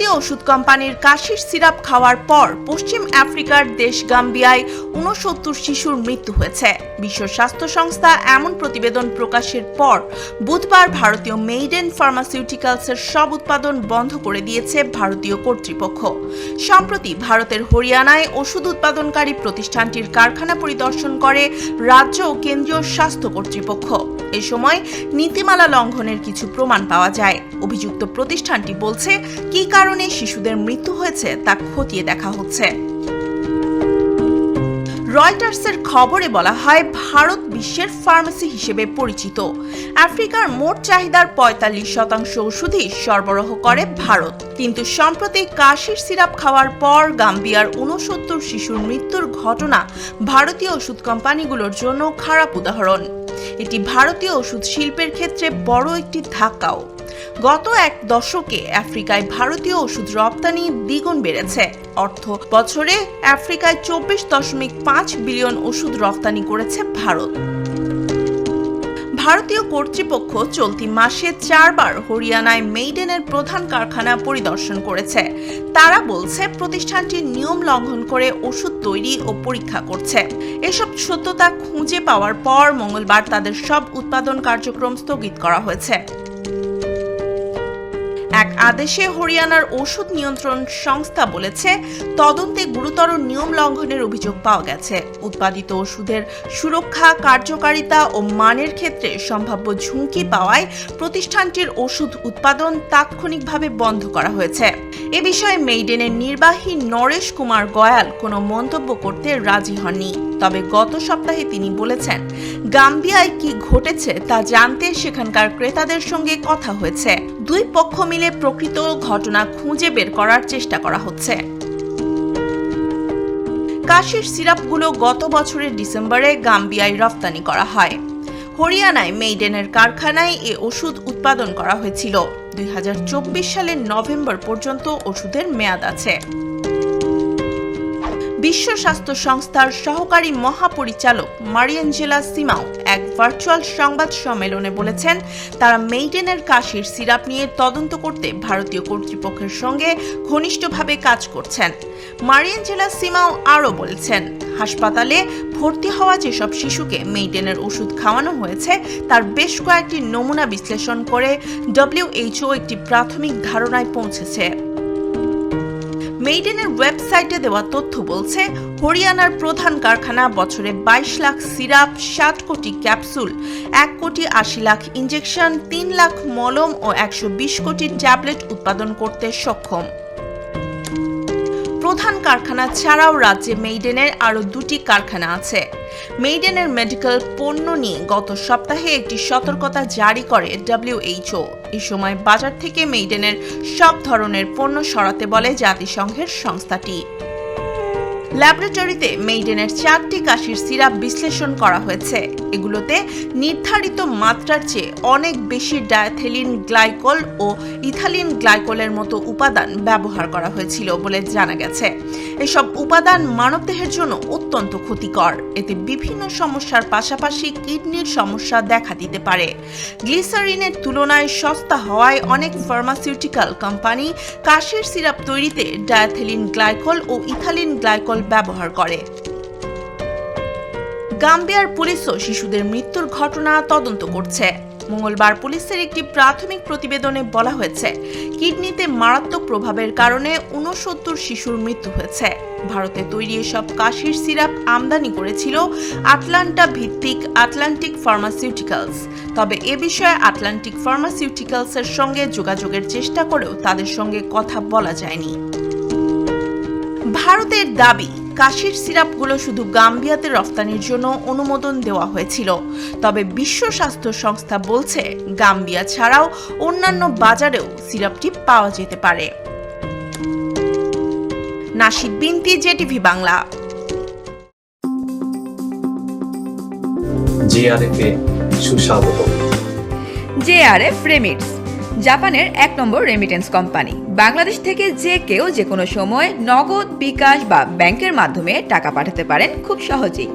ভারতীয় ওষুধ কোম্পানির কাশির সিরাপ খাওয়ার পর পশ্চিম আফ্রিকার দেশ গাম্বিয়ায় ৬৯ শিশুর মৃত্যু হয়েছে। বিশ্ব স্বাস্থ্য সংস্থা এমন প্রতিবেদন প্রকাশের পর বুধবার ভারতীয় মেইডেন ফার্মাসিউটিক্যালসের সব উৎপাদন বন্ধ করে দিয়েছে ভারতীয় কর্তৃপক্ষ। সম্প্রতি ভারতের হরিয়ানায় ওষুধ উৎপাদনকারী প্রতিষ্ঠানটির কারখানা পরিদর্শন করে রাজ্য ও কেন্দ্রীয় স্বাস্থ্য কর্তৃপক্ষ। এ সময় নীতিমালা লঙ্ঘনের কিছু প্রমাণ পাওয়া যায়। অভিযুক্ত প্রতিষ্ঠানটি বলছে কী কারণে শিশুদের মৃত্যু হয়েছে তা খতিয়ে দেখা হচ্ছে। রয়টার্সের খবরে বলা হয়, ভারত বিশ্বের ফার্মেসি হিসেবে পরিচিত। আফ্রিকার মোট চাহিদার ৪৫% ওষুধই সরবরাহ করে ভারত। কিন্তু সম্প্রতি কাশির সিরাপ খাওয়ার পর গাম্বিয়ার ৬৯ শিশুর মৃত্যুর ঘটনা ভারতীয় ওষুধ কোম্পানিগুলোর জন্য খারাপ উদাহরণ। এটি ভারতীয় ওষুধ শিল্পের ক্ষেত্রে বড় একটি ধাক্কাও। গত এক দশকে আফ্রিকায় ভারতীয় ওষুধ রপ্তানি দ্বিগুণ বেড়েছে। অর্থ বছরে আফ্রিকায় ২৪.৫ বিলিয়ন ওষুধ রপ্তানি করেছে ভারত। ভারতীয় কর্তৃপক্ষ চলতি মাসে ৪ বার হরিয়ানায় মেইডেনের প্রধান কারখানা পরিদর্শন করেছে। তারা বলছে প্রতিষ্ঠানটি নিয়ম লঙ্ঘন করে ওষুধ তৈরি ও পরীক্ষা করছে। এসব সত্যতা খুঁজে পাওয়ার পর মঙ্গলবার তাদের সব উৎপাদন কার্যক্রম স্থগিত করা হয়েছে। এক আদেশে হরিয়ানার ওষুধ নিয়ন্ত্রণ সংস্থা বলেছে, তদন্তে গুরুতর নিয়ম লঙ্ঘনের অভিযোগ পাওয়া গেছে। উৎপাদিত ওষুধের সুরক্ষা, কার্যকারিতা ও মানের ক্ষেত্রে সম্ভাব্য ঝুঁকি পাওয়ায় প্রতিষ্ঠানটির ওষুধ উৎপাদন তাৎক্ষণিকভাবে বন্ধ করা হয়েছে। এ বিষয়ে মেইডেনের নির্বাহী নরেশ কুমার গয়াল কোনো মন্তব্য করতে রাজি হননি। তবে গত সপ্তাহে তিনি বলেছেন, গাম্বিয়ায় কি ঘটেছে তা জানতে সেখানকার ক্রেতাদের সঙ্গে কথা হয়েছে। দুই পক্ষ মিলে প্রকৃত ঘটনা খুঁজে বের করার চেষ্টা করা হচ্ছে। কাশির সিরাপগুলো গত বছরের ডিসেম্বরে গাম্বিয়ায় রপ্তানি করা হয়। হরিয়ানায় মেইডেনের কারখানায় এ ওষুধ উৎপাদন করা হয়েছিল। ২০২৪ সালের নভেম্বর পর্যন্ত ওষুধের মেয়াদ আছে। বিশ্ব স্বাস্থ্য সংস্থার সহকারী মহাপরিচালক মারিয়াঞ্জেলা সিমাও এক ভার্চুয়াল সংবাদ সম্মেলনে বলেছেন, তারা মেইডেনের কাশির সিরাপ নিয়ে তদন্ত করতে ভারতীয় কর্তৃপক্ষের সঙ্গে ঘনিষ্ঠভাবে কাজ করছেন। মারিয়াঞ্জেলা সিমাও আরও বলেছেন, হাসপাতালে ভর্তি হওয়া যেসব শিশুকে মেইডেনের ওষুধ খাওয়ানো হয়েছে তার বেশ কয়েকটি নমুনা বিশ্লেষণ করে উএইচও একটি প্রাথমিক ধারণায় পৌঁছেছে। মেইডেনের ওয়েবসাইটে দেওয়া তথ্য বলছে, হরিয়ানার প্রধান কারখানা বছরে ২২ লাখ সিরাপ, ৬০ কোটি ক্যাপসুল, ১ কোটি ৮০ লাখ ইনজেকশন, ৩ লাখ মলম ও ১২০ কোটি ট্যাবলেট উৎপাদন করতে সক্ষম। প্রধান কারখানা ছাড়াও রাজ্যে মেইডেনের আরও ২টি কারখানা আছে। মেইডেনের মেডিকেল পণ্য নিয়ে গত সপ্তাহে একটি সতর্কতা জারি করে ডব্লিউএইচও। এই সময় বাজার থেকে মেইডেনের সব ধরনের পণ্য সরাতে বলে জাতিসংঘের সংস্থাটি। ল্যাবরেটরিতে মেইডেনের ৪টি কাশির সিরাপ বিশ্লেষণ করা হয়েছে। এগুলোতে নির্ধারিত মাত্রার চেয়ে অনেক বেশি ডায়াথিলিন গ্লাইকল ও ইথালিন গ্লাইকলের মতো উপাদান ব্যবহার করা হয়েছিল বলে জানা গেছে। এসব উপাদান মানবদেহের জন্য অত্যন্ত ক্ষতিকর। এতে বিভিন্ন সমস্যার পাশাপাশি কিডনির সমস্যা দেখা দিতে পারে। গ্লিসারিনের তুলনায় সস্তা হওয়ায় অনেক ফার্মাসিউটিক্যাল কোম্পানি কাশির সিরাপ তৈরিতে ডায়াথিলিন গ্লাইকল ও ইথালিন গ্লাইকল ব্যবহার করে। গাম্বিয়ার পুলিশও শিশুদের মৃত্যুর ঘটনা তদন্ত করছে। মঙ্গলবার পুলিশের একটি প্রাথমিক প্রতিবেদনে বলা হয়েছে, কিডনিতে মারাত্মক প্রভাবের কারণে ৬৯ শিশুর মৃত্যু হয়েছে। ভারতে তৈরি এসব কাশির সিরাপ আমদানি করেছিল আটলান্টা ভিত্তিক আটলান্টিক ফার্মাসিউটিক্যালস। তবে এ বিষয়ে আটলান্টিক ফার্মাসিউটিক্যালসের সঙ্গে যোগাযোগের চেষ্টা করেও তাদের সঙ্গে কথা বলা যায়নি। ভারতের দাবি, কাশির সিরাপগুলো শুধু গাম্বিয়াতে রফতানির জন্য অনুমোদন দেওয়া হয়েছিল। তবে বিশ্ব স্বাস্থ্য সংস্থা বলছে, গাম্বিয়া ছাড়াও অন্যান্য বাজারেও সিরাপটি পাওয়া যেতে পারে। নাশিদ বিনতি, জেটিভি বাংলা। জেআরএফে সুস্বাগত। জেআরএফ রেমিটস, জাপানের ১ নম্বর রেমিটেন্স কোম্পানি। বাংলাদেশ থেকে যে কেউ যে কোনো সময় নগদ, বিকাশ বা ব্যাংকের মাধ্যমে টাকা পাঠাতে পারেন খুব সহজেই।